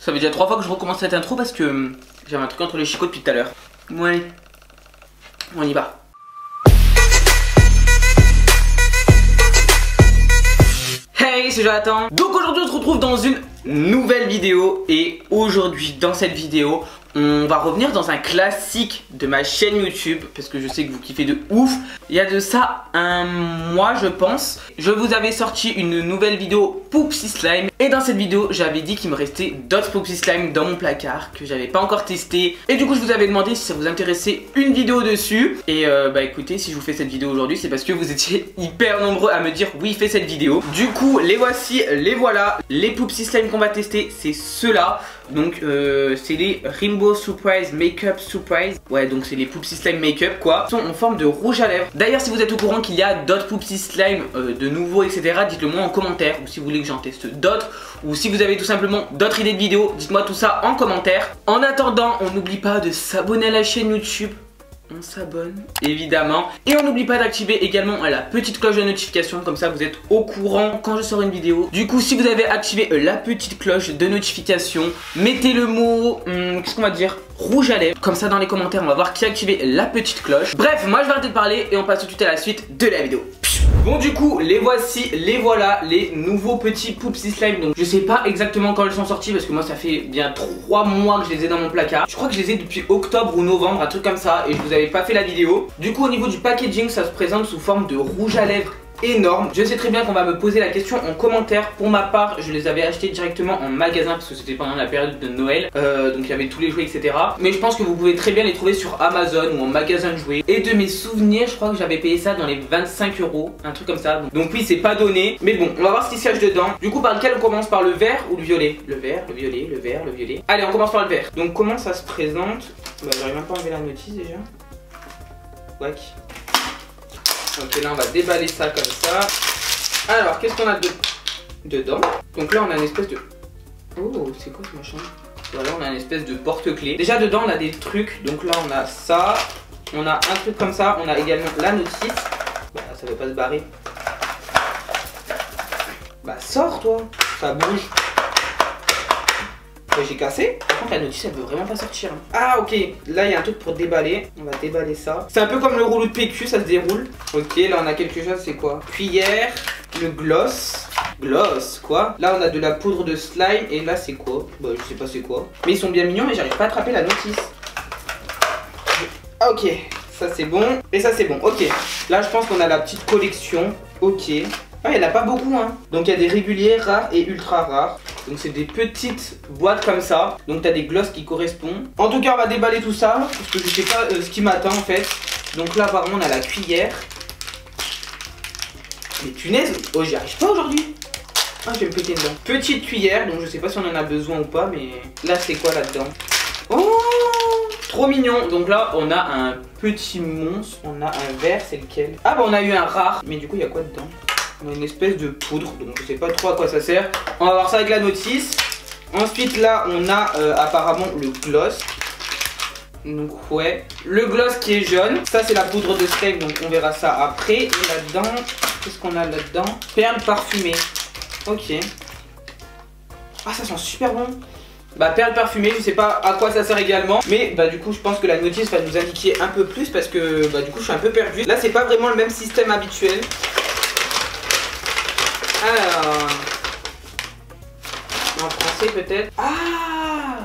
Ça fait déjà 3 fois que je recommence cette intro parce que j'avais un truc entre les chicots depuis tout à l'heure. Bon allez, on y va. Hey, c'est Jonathan. Donc aujourd'hui on se retrouve dans une nouvelle vidéo. Et aujourd'hui dans cette vidéo on va revenir dans un classique de ma chaîne YouTube, parce que je sais que vous kiffez de ouf. Il y a de ça un mois je pense, je vous avais sorti une nouvelle vidéo Poopsie Slime. Et dans cette vidéo j'avais dit qu'il me restait d'autres Poopsie Slime dans mon placard que j'avais pas encore testé. Et du coup je vous avais demandé si ça vous intéressait une vidéo dessus. Et bah écoutez, si je vous fais cette vidéo aujourd'hui c'est parce que vous étiez hyper nombreux à me dire oui fais cette vidéo. Du coup les voici, les voilà. Les Poopsie Slime qu'on va tester c'est ceux-là. Donc c'est les Rainbow Surprise Makeup Surprise. Ouais, donc c'est les Poopsie Slime Makeup quoi. Ils sont en forme de rouge à lèvres. D'ailleurs si vous êtes au courant qu'il y a d'autres Poopsie Slime de nouveaux etc, dites-le moi en commentaire. Ou si vous voulez que j'en teste d'autres, ou si vous avez tout simplement d'autres idées de vidéos, dites-moi tout ça en commentaire. En attendant, on n'oublie pas de s'abonner à la chaîne YouTube. On s'abonne évidemment. Et on n'oublie pas d'activer également la petite cloche de notification. Comme ça vous êtes au courant quand je sors une vidéo. Du coup si vous avez activé la petite cloche de notification, mettez le mot, qu'est-ce qu'on va dire, rouge à lèvres. Comme ça dans les commentaires on va voir qui a activé la petite cloche. Bref, moi je vais arrêter de parler et on passe tout de suite à la suite de la vidéo. Bon du coup les voici, les voilà, les nouveaux petits Poopsie Slime. Donc je sais pas exactement quand ils sont sortis parce que moi ça fait bien 3 mois que je les ai dans mon placard. Je crois que je les ai depuis octobre ou novembre, un truc comme ça, et je vous avais pas fait la vidéo. Du coup au niveau du packaging ça se présente sous forme de rouge à lèvres énorme. Je sais très bien qu'on va me poser la question en commentaire. Pour ma part je les avais achetés directement en magasin parce que c'était pendant la période de Noël, donc il y avait tous les jouets etc. Mais je pense que vous pouvez très bien les trouver sur Amazon ou en magasin de jouets. Et de mes souvenirs je crois que j'avais payé ça dans les 25 €, un truc comme ça. Donc oui c'est pas donné, mais bon on va voir ce qui se cache dedans. Du coup par lequel on commence, par le vert ou le violet? Le vert, le violet, le vert, le violet. Allez on commence par le vert. Donc comment ça se présente? Bah j'aurais même pas enlevé la notice déjà. Wack. Ok, là on va déballer ça comme ça. Alors qu'est-ce qu'on a dedans? Donc là on a une espèce de... Oh c'est quoi ce machin? Voilà, on a une espèce de porte-clés. Déjà dedans on a des trucs. Donc là on a ça. On a un truc comme ça. On a également la notice. Bah ça veut pas se barrer. Bah sors toi. Ça bouge. J'ai cassé. Par contre la notice elle veut vraiment pas sortir. Ah ok, là il y a un truc pour déballer. On va déballer ça. C'est un peu comme le rouleau de PQ, ça se déroule. Ok, là on a quelque chose, c'est quoi? Cuillère, le gloss. Gloss quoi? Là on a de la poudre de slime. Et là c'est quoi? Bah je sais pas c'est quoi. Mais ils sont bien mignons mais j'arrive pas à attraper la notice. Ah ok, ça c'est bon. Et ça c'est bon, ok. Là je pense qu'on a la petite collection. Ok. Ah, il n'y en a pas beaucoup hein. Donc il y a des réguliers, rares et ultra rares. Donc c'est des petites boîtes comme ça. Donc tu as des glosses qui correspondent. En tout cas on va déballer tout ça parce que je sais pas ce qui m'attend en fait. Donc là apparemment on a la cuillère. Mais punaise, oh j'y arrive pas aujourd'hui. Ah je vais me péter dedans. Petite cuillère, donc je sais pas si on en a besoin ou pas. Mais là c'est quoi là-dedans? Oh trop mignon. Donc là on a un petit monstre. On a un vert, c'est lequel? Ah bah on a eu un rare. Mais du coup il y a quoi dedans? On a une espèce de poudre, donc je sais pas trop à quoi ça sert. On va voir ça avec la notice. Ensuite là on a apparemment le gloss. Donc ouais, le gloss qui est jaune. Ça c'est la poudre de slime, donc on verra ça après. Et là-dedans, qu'est-ce qu'on a là-dedans? Perles parfumées. Ok. Ah ça sent super bon. Bah perles parfumées, je sais pas à quoi ça sert également. Mais bah du coup je pense que la notice va nous indiquer un peu plus. Parce que bah du coup je suis un peu perdu. Là c'est pas vraiment le même système habituel. Alors, en français peut-être. Ah,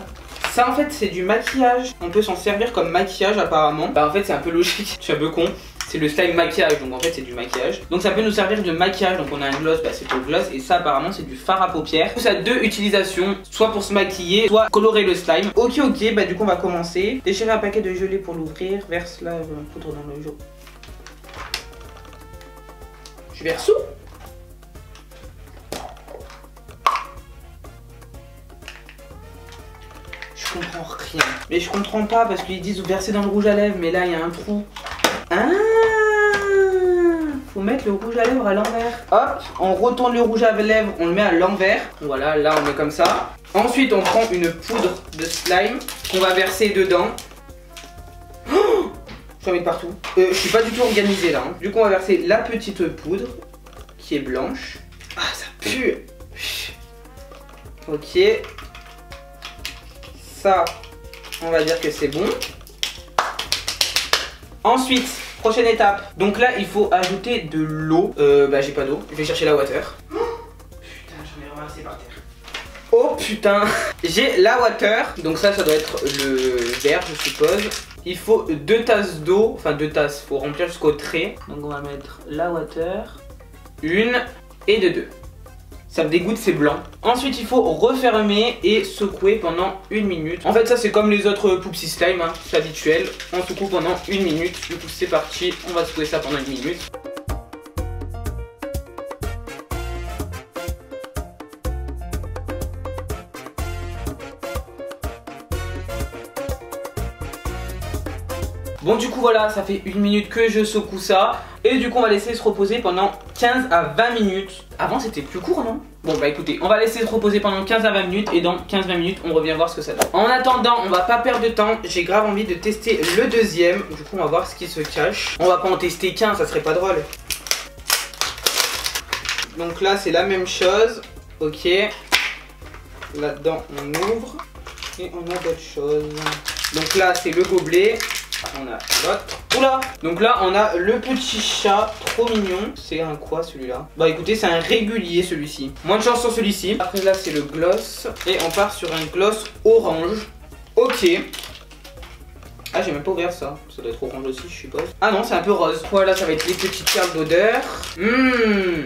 ça en fait c'est du maquillage. On peut s'en servir comme maquillage apparemment. Bah en fait c'est un peu logique, je suis un peu con. C'est le slime maquillage, donc en fait c'est du maquillage. Donc ça peut nous servir de maquillage. Donc on a un gloss, bah c'est pour le gloss. Et ça apparemment c'est du fard à paupières. Ça a deux utilisations, soit pour se maquiller, soit colorer le slime. Ok, bah du coup on va commencer. Déchirer un paquet de gelée pour l'ouvrir. Verse la poudre dans le jour. Je verse où? Je comprends rien. Mais je comprends pas parce qu'ils disent verser dans le rouge à lèvres, mais là il y a un trou. Ah, faut mettre le rouge à lèvres à l'envers. Hop, on retourne le rouge à lèvres, on le met à l'envers. Voilà, là on met comme ça. Ensuite on prend une poudre de slime qu'on va verser dedans. Oh, j'en mets partout. Je suis pas du tout organisé là. Du coup on va verser la petite poudre qui est blanche. Ah ça pue. Ok. ça, on va dire que c'est bon. Ensuite, prochaine étape. Donc là, il faut ajouter de l'eau. Bah j'ai pas d'eau. Je vais chercher la water. Oh, putain, j'en ai ramassé par terre. Oh putain, j'ai la water. Donc ça doit être le verre, je suppose. Il faut 2 tasses d'eau. Enfin 2 tasses, faut remplir jusqu'au trait. Donc on va mettre la water. 1 et de 2. Ça me dégoûte, c'est blanc. Ensuite, il faut refermer et secouer pendant 1 minute. En fait, ça, c'est comme les autres Poupsi Slime, hein, c'est habituel. On secoue pendant 1 minute. Du coup, c'est parti. On va secouer ça pendant 1 minute. Bon, du coup, voilà, ça fait 1 minute que je secoue ça. Et du coup, on va laisser se reposer pendant 15 à 20 minutes. Avant, c'était plus court, non? Bon, bah écoutez, on va laisser se reposer pendant 15 à 20 minutes. Et dans 15-20 minutes, on revient voir ce que ça donne. En attendant, on va pas perdre de temps. J'ai grave envie de tester le deuxième. Du coup, on va voir ce qui se cache. On va pas en tester qu'un, ça serait pas drôle. Donc là, c'est la même chose. Ok. Là-dedans, on ouvre. Et on a d'autres choses. Donc là, c'est le gobelet. On a l'autre. Oula! Donc là on a le petit chat trop mignon. C'est un quoi celui-là? Bah écoutez, c'est un régulier celui-ci. Moins de chance sur celui-ci. Après là c'est le gloss. Et on part sur un gloss orange. Ok. Ah, j'ai même pas ouvert ça. Ça doit être orange aussi, je suppose. Ah non, c'est un peu rose. Voilà, ça va être les petites perles d'odeur.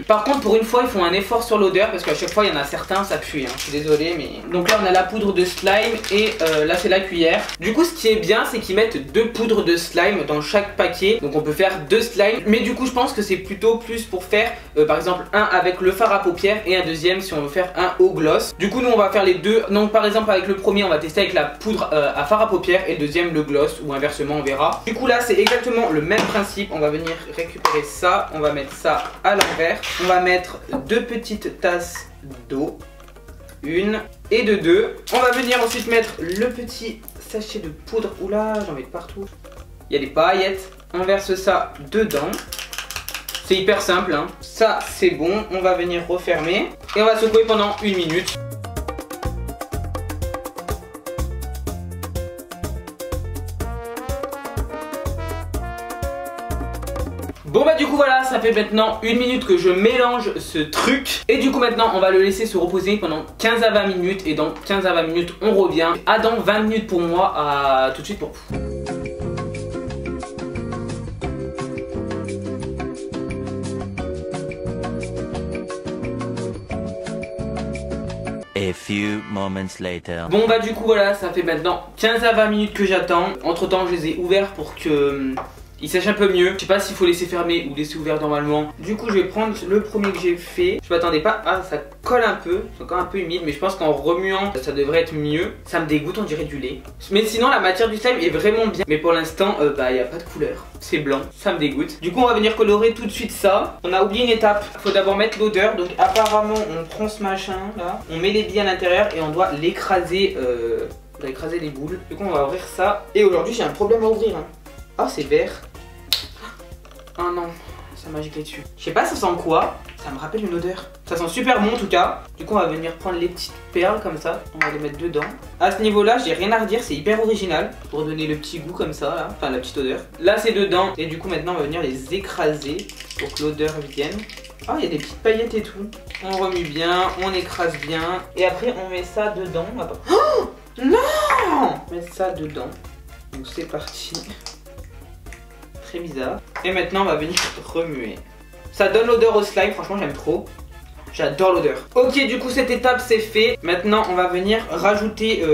Par contre, pour une fois, ils font un effort sur l'odeur parce qu'à chaque fois, il y en a certains, ça pue. Hein. Je suis désolé, mais. Donc là, on a la poudre de slime et là, c'est la cuillère. Du coup, ce qui est bien, c'est qu'ils mettent 2 poudres de slime dans chaque paquet. Donc, on peut faire 2 slimes. Mais du coup, je pense que c'est plutôt plus pour faire, par exemple, un avec le fard à paupières et un deuxième si on veut faire un au gloss. Du coup, nous, on va faire les deux. Donc, par exemple, avec le premier, on va tester avec la poudre à fard à paupières et le deuxième, le gloss. Ou inversement, on verra. Du coup là c'est exactement le même principe. On va venir récupérer ça. On va mettre ça à l'envers. On va mettre 2 petites tasses d'eau. 1 et de 2. On va venir ensuite mettre le petit sachet de poudre. Oula, j'en mets partout. Il y a des paillettes. On verse ça dedans. C'est hyper simple hein. Ça c'est bon. On va venir refermer. Et on va secouer pendant 1 minute. Bon bah du coup voilà, ça fait maintenant 1 minute que je mélange ce truc. Et du coup maintenant on va le laisser se reposer pendant 15 à 20 minutes. Et dans 15 à 20 minutes on revient. À dans 20 minutes pour moi, à tout de suite pour vous. A few moments later. Bon bah du coup voilà, ça fait maintenant 15 à 20 minutes que j'attends. Entre temps je les ai ouverts pour que... il sèche un peu mieux. Je sais pas s'il faut laisser fermer ou laisser ouvert normalement. Du coup je vais prendre le premier que j'ai fait. Je m'attendais pas. Ah, ça colle un peu. C'est encore un peu humide. Mais je pense qu'en remuant ça devrait être mieux. Ça me dégoûte, on dirait du lait. Mais sinon la matière du slime est vraiment bien. Mais pour l'instant bah il n'y a pas de couleur. C'est blanc. Ça me dégoûte. Du coup on va venir colorer tout de suite ça. On a oublié une étape. Faut d'abord mettre l'odeur. Donc apparemment on prend ce machin là. On met les billes à l'intérieur et on doit l'écraser. On doit écraser les boules. Du coup on va ouvrir ça. Et aujourd'hui j'ai un problème à ouvrir hein. Ah, c'est vert. Oh non, ça m'a giclé dessus. Je sais pas ça sent quoi, ça me rappelle une odeur. Ça sent super bon en tout cas. Du coup on va venir prendre les petites perles comme ça. On va les mettre dedans. À ce niveau là j'ai rien à redire, c'est hyper original. Pour donner le petit goût comme ça là. Enfin la petite odeur. Là c'est dedans. Et du coup maintenant on va venir les écraser pour que l'odeur vienne. Ah, il y a des petites paillettes et tout. On remue bien, on écrase bien. Et après on met ça dedans. Oh non, on met ça dedans. Donc c'est parti. Très bizarre. Et maintenant on va venir remuer. Ça donne l'odeur au slime, franchement j'aime trop. J'adore l'odeur. Ok, du coup cette étape c'est fait. Maintenant on va venir rajouter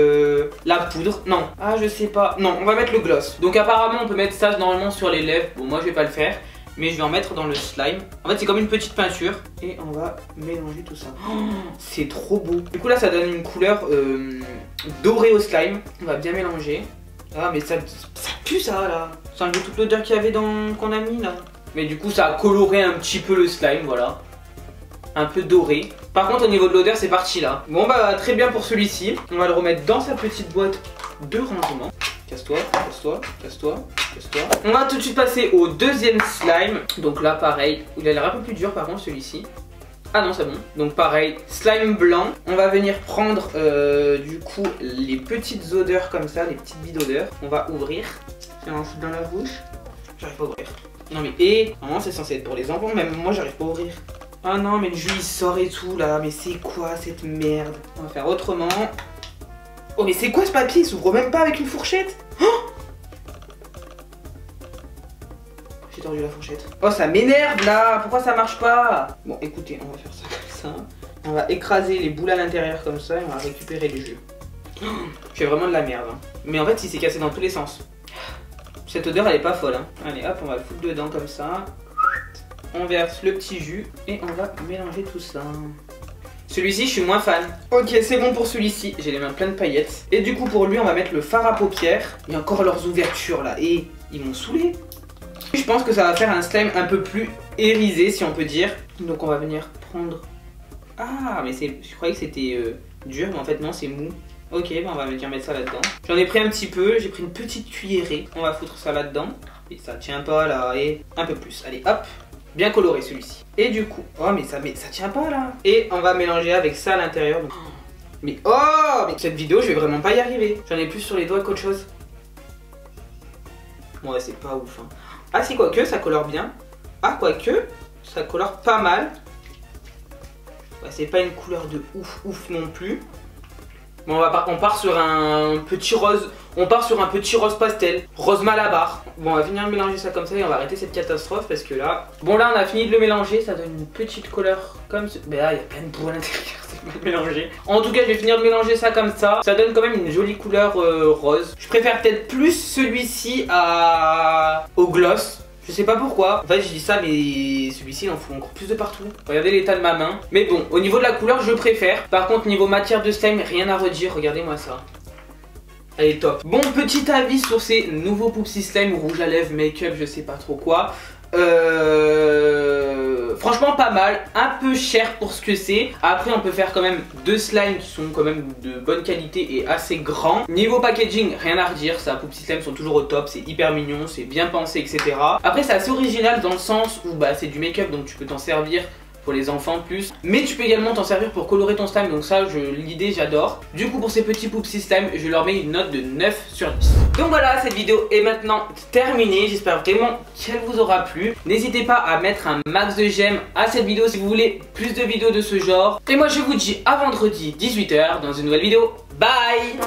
la poudre. Non, ah je sais pas. Non, on va mettre le gloss. Donc apparemment on peut mettre ça normalement sur les lèvres. Bon moi je vais pas le faire, mais je vais en mettre dans le slime. En fait c'est comme une petite peinture. Et on va mélanger tout ça. Oh, c'est trop beau. Du coup là ça donne une couleur dorée au slime. On va bien mélanger. Ah mais ça pue ça là. Ça enlève toute l'odeur qu'il y avait dans qu'on a mis là. Mais du coup ça a coloré un petit peu le slime, voilà. Un peu doré. Par contre au niveau de l'odeur c'est parti là. Bon bah très bien pour celui-ci. On va le remettre dans sa petite boîte de rangement. Casse-toi, casse-toi, casse-toi, casse-toi. On va tout de suite passer au deuxième slime. Donc là pareil, il a l'air un peu plus dur par contre celui-ci. Ah non, c'est bon. Donc pareil, slime blanc. On va venir prendre du coup les petites odeurs comme ça, les petites billes d'odeurs. On va ouvrir. C'est un foutre dans la bouche. J'arrive pas à ouvrir. Non mais normalement c'est censé être pour les enfants, même moi j'arrive pas à ouvrir. Ah non mais le jus il sort et tout là, mais c'est quoi cette merde? On va faire autrement. Oh mais c'est quoi ce papier? Il s'ouvre même pas avec une fourchette. Oh, j'ai tordu la fourchette. Oh ça m'énerve là, pourquoi ça marche pas? Bon écoutez, on va faire ça comme ça. On va écraser les boules à l'intérieur comme ça et on va récupérer le jus. Oh, je fais vraiment de la merde hein. Mais en fait il s'est cassé dans tous les sens. Cette odeur elle est pas folle hein. Allez hop, on va le foutre dedans comme ça. On verse le petit jus et on va mélanger tout ça. Celui-ci je suis moins fan. Ok c'est bon pour celui-ci, j'ai les mains pleines de paillettes. Et du coup pour lui on va mettre le fard à paupières. Il y a encore leurs ouvertures là et ils m'ont saoulé. Je pense que ça va faire un slime un peu plus irisé si on peut dire. Donc on va venir prendre... Ah mais je croyais que c'était dur mais en fait non c'est mou. Ok bah on va venir mettre ça là-dedans. J'en ai pris un petit peu, j'ai pris une petite cuillerée. On va foutre ça là-dedans. Et ça tient pas là et un peu plus. Allez hop. Bien coloré celui-ci. Et du coup, oh mais ça tient pas là. Et on va mélanger avec ça à l'intérieur. Donc... Mais oh, mais cette vidéo je vais vraiment pas y arriver. J'en ai plus sur les doigts qu'autre chose. Ouais c'est pas ouf hein. Ah si quoique ça colore bien. Ah quoique ça colore pas mal. Ouais, c'est pas une couleur de ouf non plus. Bon, on part sur un petit rose. On part sur un petit rose pastel. Rose malabar. Bon, on va venir mélanger ça comme ça et on va arrêter cette catastrophe parce que là... Bon, là, on a fini de le mélanger. Ça donne une petite couleur comme ça. Mais là, il y a plein de boue à l'intérieur. C'est mal mélangé. En tout cas, je vais finir de mélanger ça comme ça. Ça donne quand même une jolie couleur rose. Je préfère peut-être plus celui-ci au gloss. Je sais pas pourquoi, en fait je dis ça mais celui-ci il en faut encore plus de partout. Regardez l'état de ma main. Mais bon, au niveau de la couleur je préfère. Par contre niveau matière de slime, rien à redire, regardez-moi ça. Elle est top. Bon, petit avis sur ces nouveaux Poupsi Slime rouge à lèvres, make-up, je sais pas trop quoi. Franchement pas mal, un peu cher pour ce que c'est. Après on peut faire quand même deux slimes qui sont quand même de bonne qualité et assez grands. Niveau packaging, rien à redire, ça, Poupsi Slime sont toujours au top, c'est hyper mignon, c'est bien pensé, etc. Après c'est assez original dans le sens où bah, c'est du make-up donc tu peux t'en servir pour les enfants plus, mais tu peux également t'en servir pour colorer ton slime, donc ça l'idée j'adore. Du coup pour ces petits Poupsi Slime je leur mets une note de 9 sur 10. Donc voilà, cette vidéo est maintenant terminée, j'espère vraiment qu'elle vous aura plu. N'hésitez pas à mettre un max de j'aime à cette vidéo si vous voulez plus de vidéos de ce genre. Et moi je vous dis à vendredi 18 h dans une nouvelle vidéo. Bye.